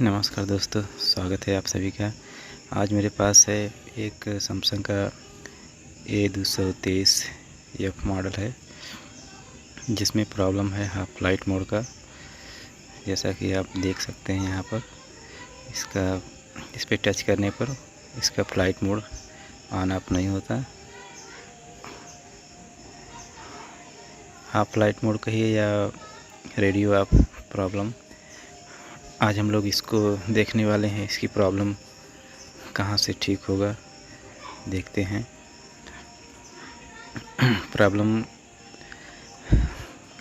नमस्कार दोस्तों, स्वागत है आप सभी का। आज मेरे पास है एक सैमसंग का A223F मॉडल है, जिसमें प्रॉब्लम है हाफ फ्लाइट मोड का। जैसा कि आप देख सकते हैं यहाँ पर इस पे टच करने पर इसका फ्लाइट मोड ऑन ऑफ नहीं होता। हाफ फ्लाइट मोड कहिए या रेडियो ऑफ प्रॉब्लम, आज हम लोग इसको देखने वाले हैं। इसकी प्रॉब्लम कहाँ से ठीक होगा देखते हैं। प्रॉब्लम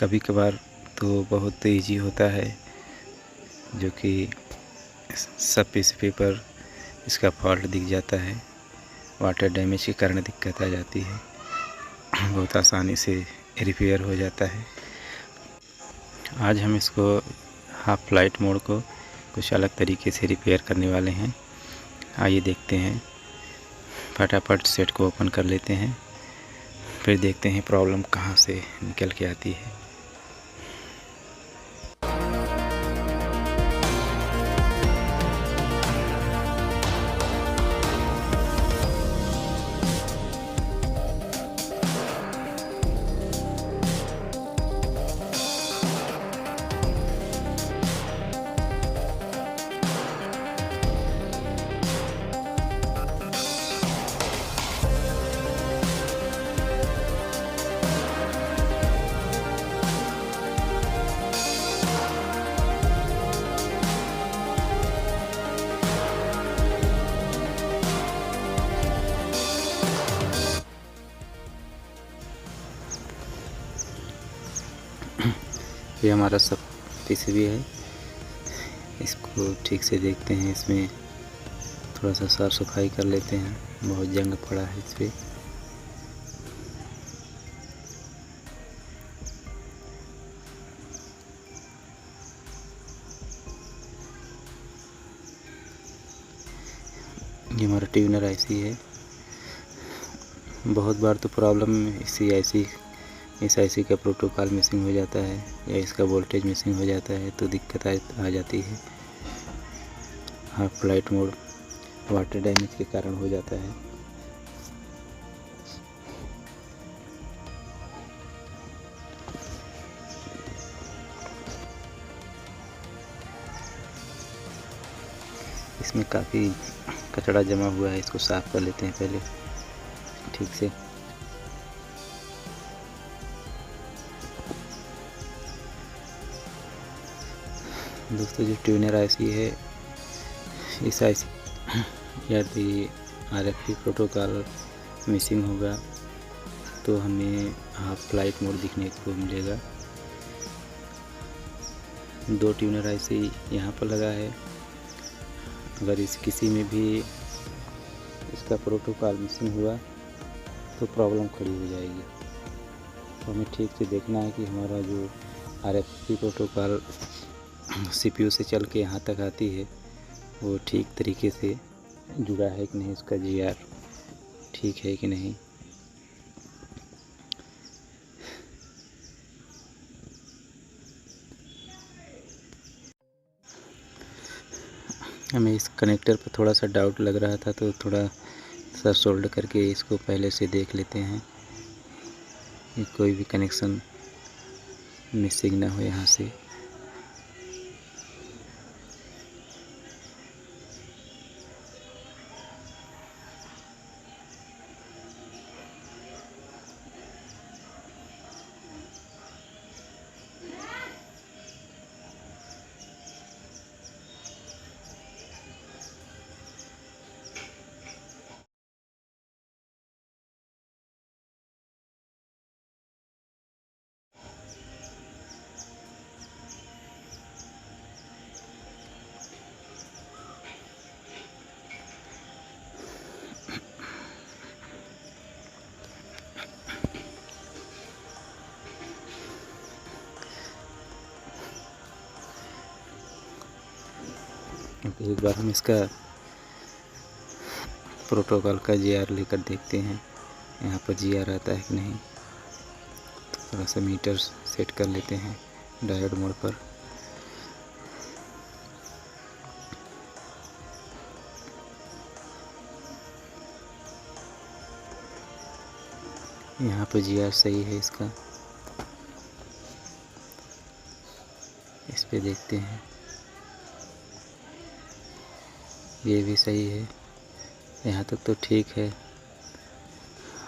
कभी कभार तो बहुत इजी होता है, जो कि सब पीसीबी पर इसका फॉल्ट दिख जाता है। वाटर डैमेज के कारण दिक्कत आ जाती है, बहुत आसानी से रिपेयर हो जाता है। आज हम इसको हाफ फ्लाइट मोड को कुछ अलग तरीके से रिपेयर करने वाले हैं। आइए देखते हैं। फटाफट सेट को ओपन कर लेते हैं, फिर देखते हैं प्रॉब्लम कहाँ से निकल के आती है। ये हमारा सब पीसीबी है। इसको ठीक से देखते हैं। इसमें थोड़ा सा साफ़ सफाई कर लेते हैं, बहुत जंग पड़ा है इस पर। ये हमारा ट्यूनर आईसी है। बहुत बार तो प्रॉब्लम इस आईसी का प्रोटोकॉल मिसिंग हो जाता है या इसका वोल्टेज मिसिंग हो जाता है, तो दिक्कत आ जाती है। Half flight mode water damage के कारण हो जाता है। इसमें काफ़ी कचरा जमा हुआ है, इसको साफ़ कर लेते हैं पहले ठीक से। दोस्तों, जो ट्यूनर आईसी है, इस आईसी यदि आरएफई प्रोटोकॉल मिसिंग होगा तो हमें हाफ फ्लाइट मोड दिखने को मिलेगा। 2 ट्यूनर आईसी यहाँ पर लगा है। अगर किसी में भी इसका प्रोटोकॉल मिसिंग हुआ तो प्रॉब्लम खड़ी हो जाएगी। तो हमें ठीक से देखना है कि हमारा जो आरएफई प्रोटोकॉल सीपीयू से चल के यहाँ तक आती है, वो ठीक तरीके से जुड़ा है कि नहीं, उसका जीआर ठीक है कि नहीं। हमें इस कनेक्टर पर थोड़ा सा डाउट लग रहा था, तो थोड़ा सा सोल्डर करके इसको पहले से देख लेते हैं कि कोई भी कनेक्शन मिसिंग ना हो यहाँ से। एक बार हम इसका प्रोटोकॉल का जीआर लेकर देखते हैं, यहाँ पर जीआर आता है कि नहीं। थोड़ा सा मीटर सेट कर लेते हैं डायोड मोड पर। यहाँ पर जीआर सही है इसका, इस पे देखते हैं। ये भी सही है, यहाँ तक तो ठीक है।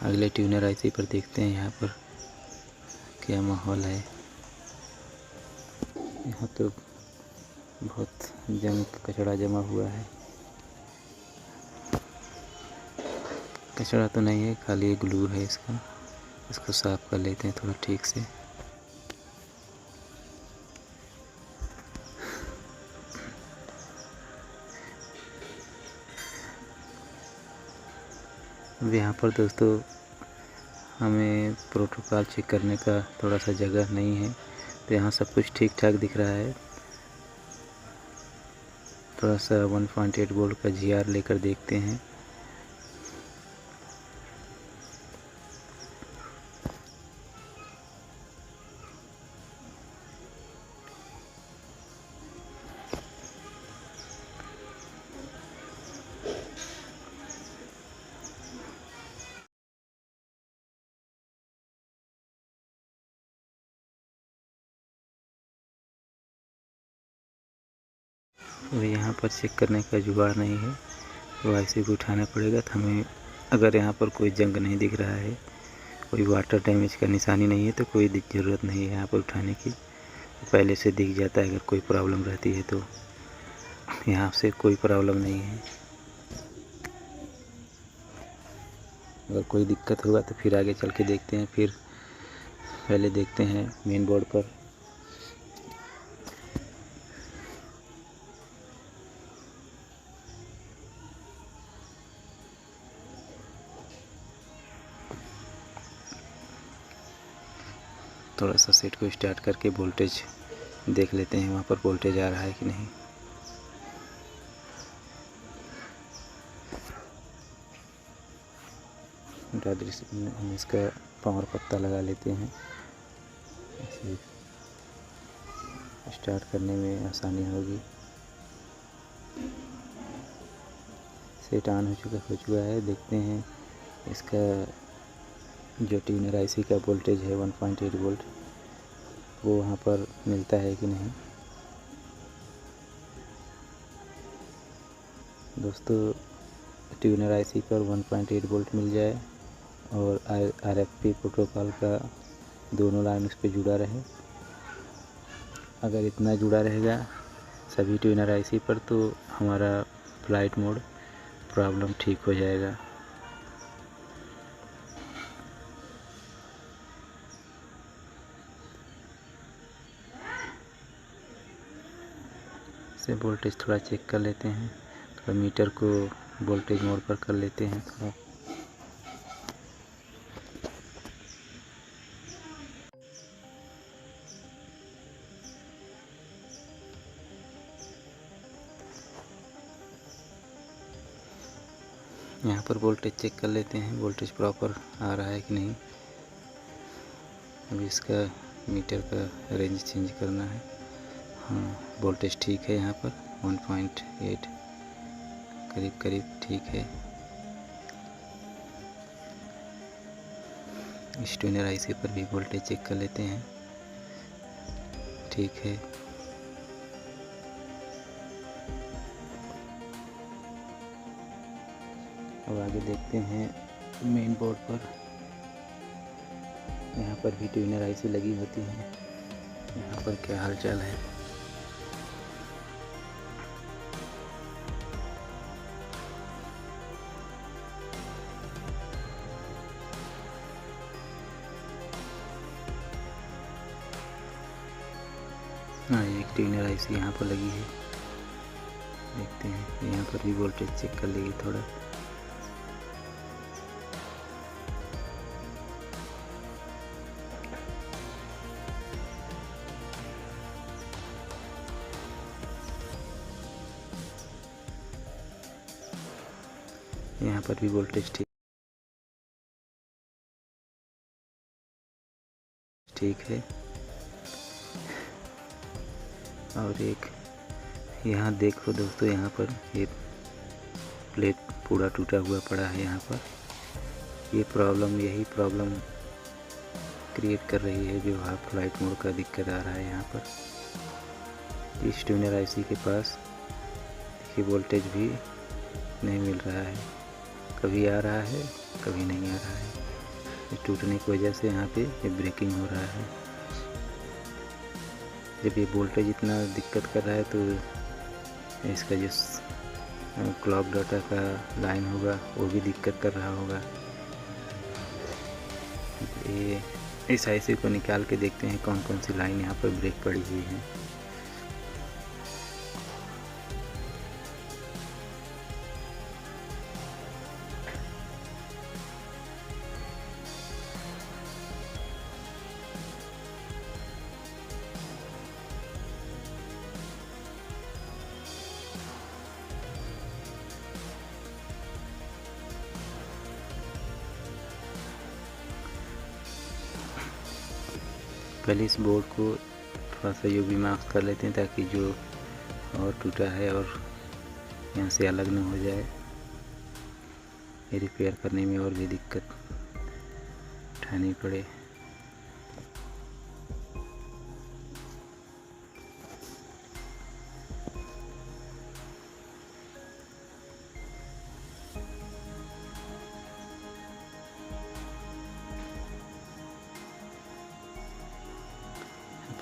अगले ट्यूनर आईसी पर देखते हैं यहाँ पर क्या माहौल है। यहाँ तो बहुत जंग कचरा जमा हुआ है। कचरा तो नहीं है, खाली ग्लू है इसका। इसको साफ कर लेते हैं थोड़ा ठीक से। अब यहाँ पर दोस्तों हमें प्रोटोकॉल चेक करने का थोड़ा सा जगह नहीं है, तो यहाँ सब कुछ ठीक ठाक दिख रहा है। थोड़ा सा 1.8 वोल्ट का जीआर लेकर देखते हैं। तो यहाँ पर चेक करने का जुगाड़ नहीं है, तो आईसी को उठाना पड़ेगा। तो हमें अगर यहाँ पर कोई जंग नहीं दिख रहा है, कोई वाटर डैमेज का निशानी नहीं है, तो कोई ज़रूरत नहीं है यहाँ पर उठाने की। तो पहले से दिख जाता है अगर कोई प्रॉब्लम रहती है तो। यहाँ से कोई प्रॉब्लम नहीं है। अगर कोई दिक्कत होगा तो फिर आगे चल के देखते हैं। फिर पहले देखते हैं मेन बोर्ड पर। थोड़ा सा सेट को स्टार्ट करके वोल्टेज देख लेते हैं, वहाँ पर वोल्टेज आ रहा है कि नहीं। हम इसका पावर पत्ता लगा लेते हैं, ऐसे स्टार्ट करने में आसानी होगी। सेट ऑन हो चुका है। देखते हैं इसका जो ट्यूनर आईसी का वोल्टेज है 1.8 वोल्ट, वो वहाँ पर मिलता है कि नहीं। दोस्तों ट्यूनर आईसी पर 1.8 वोल्ट मिल जाए और आरएफपी प्रोटोकॉल का दोनों लाइन उस पर जुड़ा रहे, अगर इतना जुड़ा रहेगा सभी ट्यूनर आईसी पर, तो हमारा फ्लाइट मोड प्रॉब्लम ठीक हो जाएगा। से वोल्टेज थोड़ा चेक कर लेते हैं। थोड़ा मीटर को वोल्टेज मोड पर कर लेते हैं थोड़ा। यहाँ पर वोल्टेज चेक कर लेते हैं, वोल्टेज प्रॉपर आ रहा है कि नहीं। अभी इसका मीटर का रेंज चेंज करना है। हाँ, वोल्टेज ठीक है यहाँ पर 1.8 करीब ठीक है। इस ट्यूनर आईसी पर भी वोल्टेज चेक कर लेते हैं, ठीक है। अब आगे देखते हैं मेन बोर्ड पर। यहाँ पर भी ट्यूनर आईसी लगी होती है। यहाँ पर क्या हालचाल है। हाँ, एक ट्यूनर आईसी यहाँ पर लगी है। देखते हैं यहाँ पर भी वोल्टेज चेक कर लेगी थोड़ा। यहाँ पर भी वोल्टेज ठीक है। और एक यहाँ देखो दोस्तों, यहाँ पर ये प्लेट पूरा टूटा हुआ पड़ा है। यहाँ पर ये प्रॉब्लम, यही प्रॉब्लम क्रिएट कर रही है, जो हाफ लाइट मोड का दिक्कत आ रहा है यहाँ पर। इस ट्यूनर आईसी के पास देखिए वोल्टेज भी नहीं मिल रहा है, कभी आ रहा है कभी नहीं आ रहा है। टूटने की वजह से यहाँ पे ये ब्रेकिंग हो रहा है। जब ये वोल्टेज इतना दिक्कत कर रहा है तो इसका जो क्लॉक डाटा का लाइन होगा वो भी दिक्कत कर रहा होगा। ये इस आईसी को निकाल के देखते हैं कौन कौन सी लाइन यहाँ पर ब्रेक पड़ी हुई है। पहले इस बोर्ड को थोड़ा सा यूवी मार्क कर लेते हैं ताकि जो और टूटा है और यहाँ से अलग ना हो जाए। ये रिपेयर करने में और भी दिक्कत उठानी पड़े।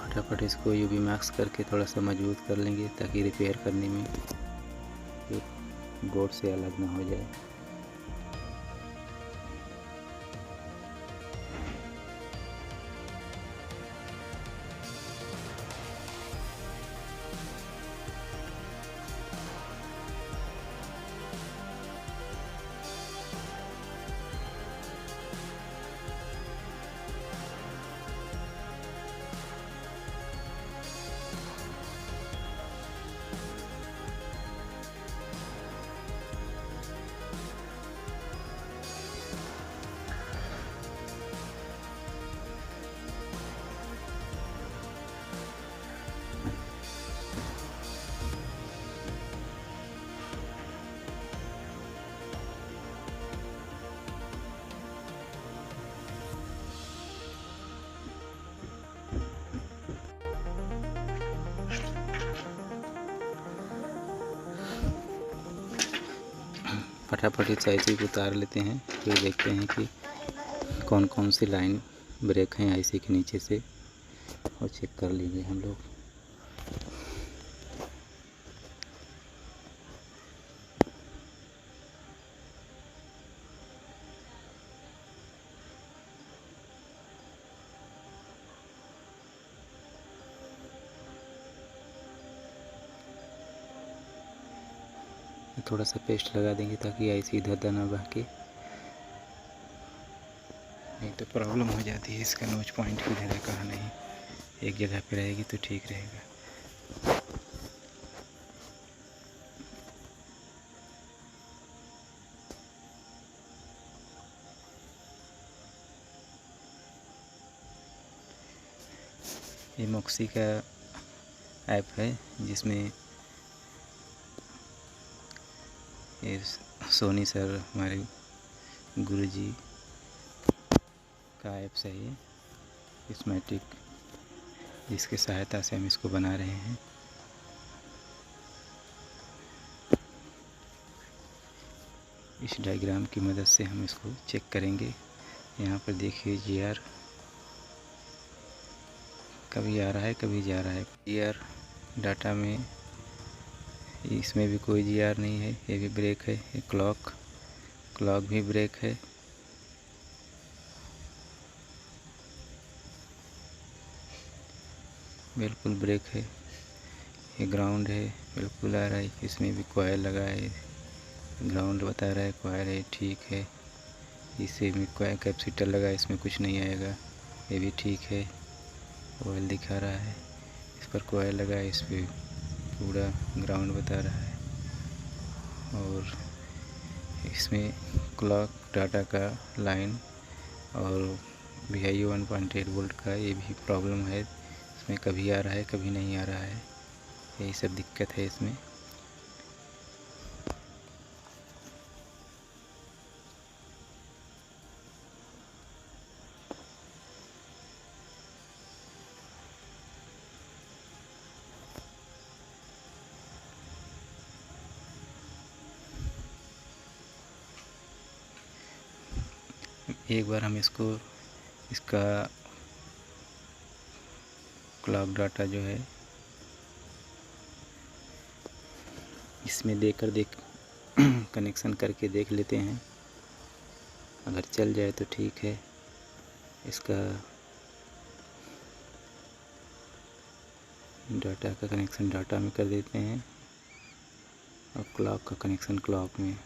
फटाफट इसको यूवी मार्क्स करके थोड़ा सा मजबूत कर लेंगे ताकि रिपेयर करने में बोर्ड से अलग ना हो जाए। फटाफट इस आईसी को उतार लेते हैं, फिर देखते हैं कि कौन कौन सी लाइन ब्रेक हैं आईसी के नीचे से, और चेक कर लेंगे हम लोग। थोड़ा सा पेस्ट लगा देंगे ताकि आईसी इधर उधर ना बहके, नहीं तो प्रॉब्लम हो जाती है। इसका नोच पॉइंट किधर है कहाँ नहीं, एक जगह पे रहेगी तो ठीक रहेगा। ये मॉक्सी का ऐप है जिसमें ये सोनी सर हमारे गुरुजी का ऐप है ये स्कीमेटिक, जिसकी सहायता से हम इसको बना रहे हैं। इस डायग्राम की मदद से हम इसको चेक करेंगे। यहाँ पर देखिए जीआर कभी आ रहा है कभी जा रहा है। जीआर डाटा में इसमें भी कोई जीआर नहीं है, ये भी ब्रेक है। ये क्लॉक भी ब्रेक है। बिल्कुल ब्रेक है। ये ग्राउंड है, बिल्कुल आ रहा है। इसमें भी कॉयल लगा है, ग्राउंड बता रहा है, कॉयल है, ठीक है। इसे भी कॉयल कैपेसिटर लगा है, इसमें कुछ नहीं आएगा, ये भी ठीक है। ऑयल दिखा रहा है, इस पर कॉयल लगा है, इस पर पूरा ग्राउंड बता रहा है। और इसमें क्लॉक डाटा का लाइन और VIO 1.8 वोल्ट का ये भी प्रॉब्लम है। इसमें कभी आ रहा है कभी नहीं आ रहा है, यही सब दिक्कत है इसमें। एक बार हम इसका क्लॉक डाटा जो है इसमें देख कनेक्शन करके देख लेते हैं। अगर चल जाए तो ठीक है। इसका डाटा का कनेक्शन डाटा में कर देते हैं और क्लॉक का कनेक्शन क्लॉक में।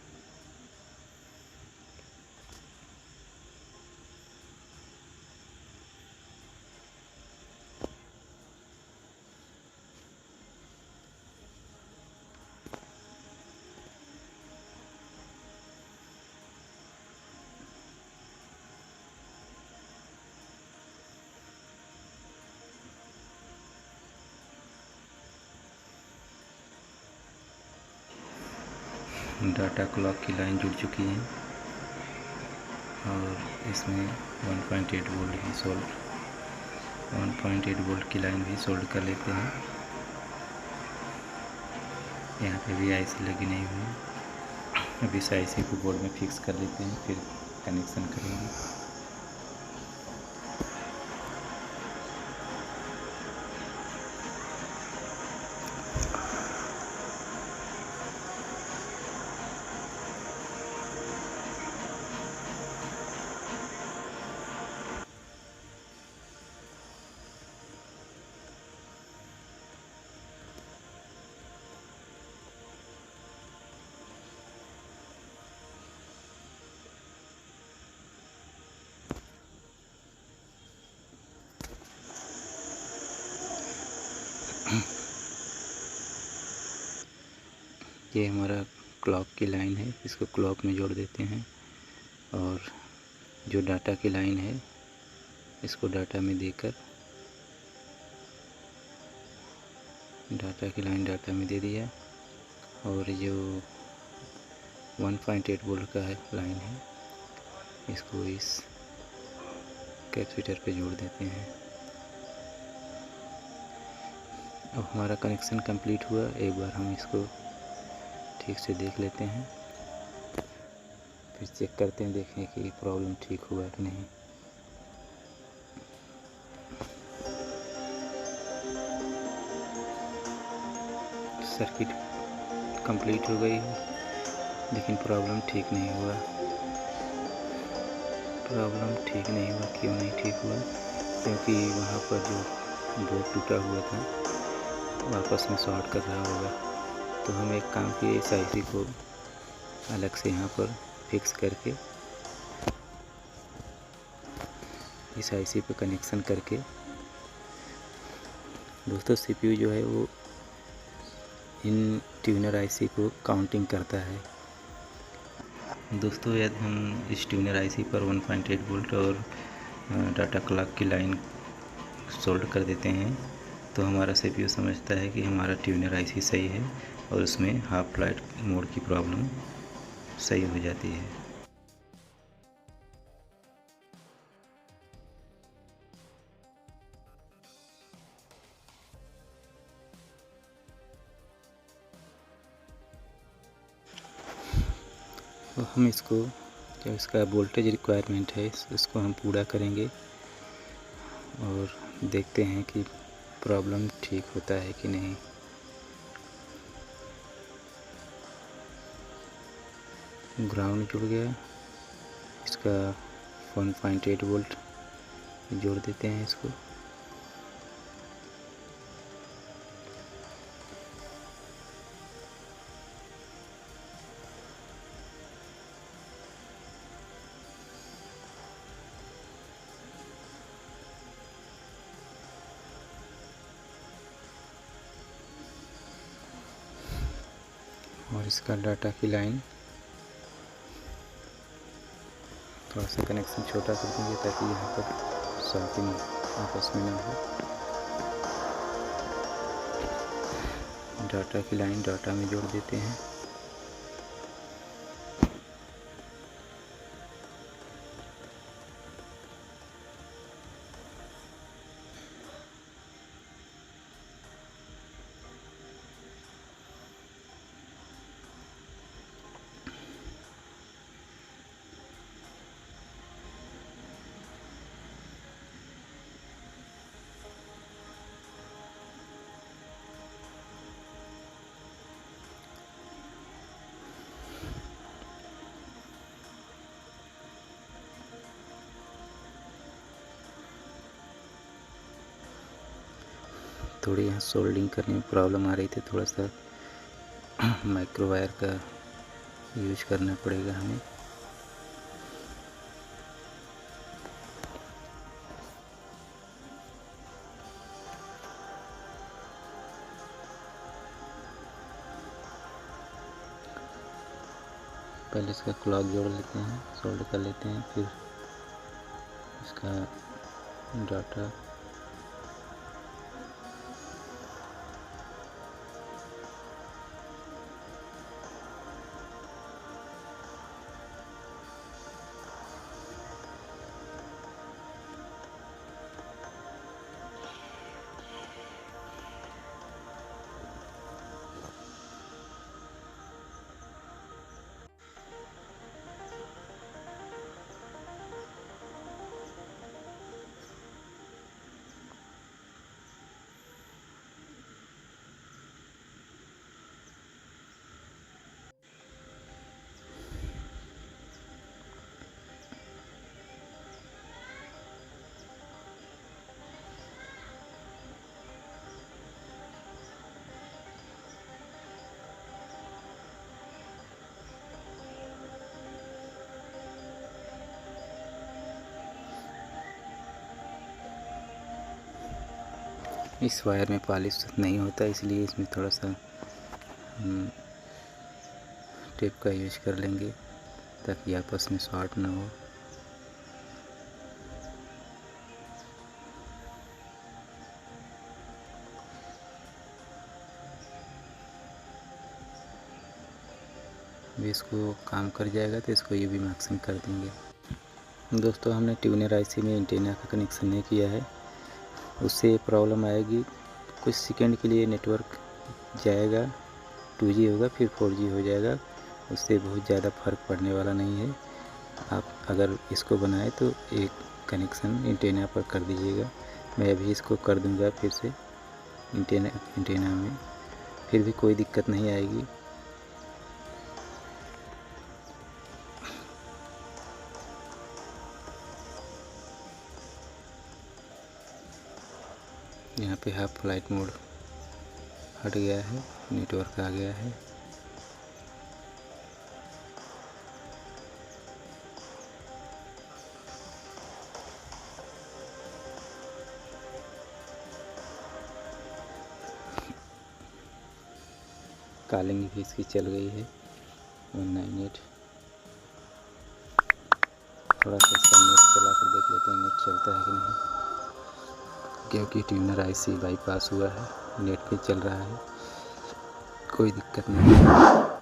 डाटा क्लॉक की लाइन जुड़ चुकी है और इसमें 1.8 वोल्ट ही 1.8 वोल्ट की लाइन भी सोल्ड कर लेते हैं। यहाँ पे भी आईसी लगी नहीं हुई। अब इस आईसी को बोर्ड में फिक्स कर लेते हैं, फिर कनेक्शन करेंगे। ये हमारा क्लॉक की लाइन है, इसको क्लॉक में जोड़ देते हैं और जो डाटा की लाइन है इसको डाटा में देकर डाटा की लाइन डाटा में दे दिया और जो 1.8 वोल्ट का है लाइन है इसको इस कैपेसिटर पे जोड़ देते हैं। अब हमारा कनेक्शन कंप्लीट हुआ। एक बार हम इसको ठीक से देख लेते हैं, फिर चेक करते हैं, देखें कि प्रॉब्लम ठीक हुआ कि नहीं। सर्किट कंप्लीट हो गई है लेकिन प्रॉब्लम ठीक नहीं हुआ। क्यों नहीं ठीक हुआ? क्योंकि वहाँ पर जो बोर्ड टूटा हुआ था वापस में शॉर्ट कर रहा होगा। तो हम एक काम किए, इस आईसी को अलग से यहाँ पर फिक्स करके इस आईसी पे कनेक्शन करके, दोस्तों सीपीयू जो है वो इन ट्यूनर आईसी को काउंटिंग करता है। दोस्तों यदि हम इस ट्यूनर आईसी पर 1.8 वोल्ट और डाटा क्लॉक की लाइन सोल्ड कर देते हैं तो हमारा सीपीयू समझता है कि हमारा ट्यूनर आईसी सही है और उसमें हाफ लाइट मोड की प्रॉब्लम सही हो जाती है। तो हम इसको जो इसका वोल्टेज रिक्वायरमेंट है इसको हम पूरा करेंगे और देखते हैं कि प्रॉब्लम ठीक होता है कि नहीं। ग्राउंड जुड़ गया, इसका 1.8 वोल्ट जोड़ देते हैं इसको। और इसका डाटा की लाइन थोड़ा सा कनेक्शन छोटा कर देंगे ताकि यहाँ पर शॉर्टिंग आपस में ना हो। डाटा की लाइन डाटा में जोड़ देते हैं। थोड़ी यहाँ सोल्डिंग करने में प्रॉब्लम आ रही थी, थोड़ा सा माइक्रो वायर का यूज करना पड़ेगा हमें। पहले इसका क्लॉक जोड़ लेते हैं, सोल्ड कर लेते हैं, फिर इसका डाटा इस वायर में पॉलिश नहीं होता, इसलिए इसमें थोड़ा सा टेप का यूज कर लेंगे ताकि आपस में शॉर्ट ना हो। भी इसको काम कर जाएगा तो इसको ये भी मैक्सिमम कर देंगे। दोस्तों, हमने ट्यूनर आईसी में एंटीना का कनेक्शन नहीं किया है, उससे प्रॉब्लम आएगी। कुछ सेकंड के लिए नेटवर्क जाएगा, 2G होगा, फिर 4G हो जाएगा, उससे बहुत ज़्यादा फ़र्क पड़ने वाला नहीं है। आप अगर इसको बनाए तो एक कनेक्शन एंटीना पर कर दीजिएगा। मैं अभी इसको कर दूंगा फिर से एंटीना में, फिर भी कोई दिक्कत नहीं आएगी। यहाँ पे हाफ फ्लाइट मोड हट गया है, नेटवर्क आ गया है। कॉलिंग भी इसकी चल गई है 198। थोड़ा सा इसका नेट चला कर देख लेते हैं नेट चलता है कि नहीं, क्योंकि ट्यूनर आईसी बाईपास हुआ है, नेट भी चल रहा है, कोई दिक्कत नहीं है।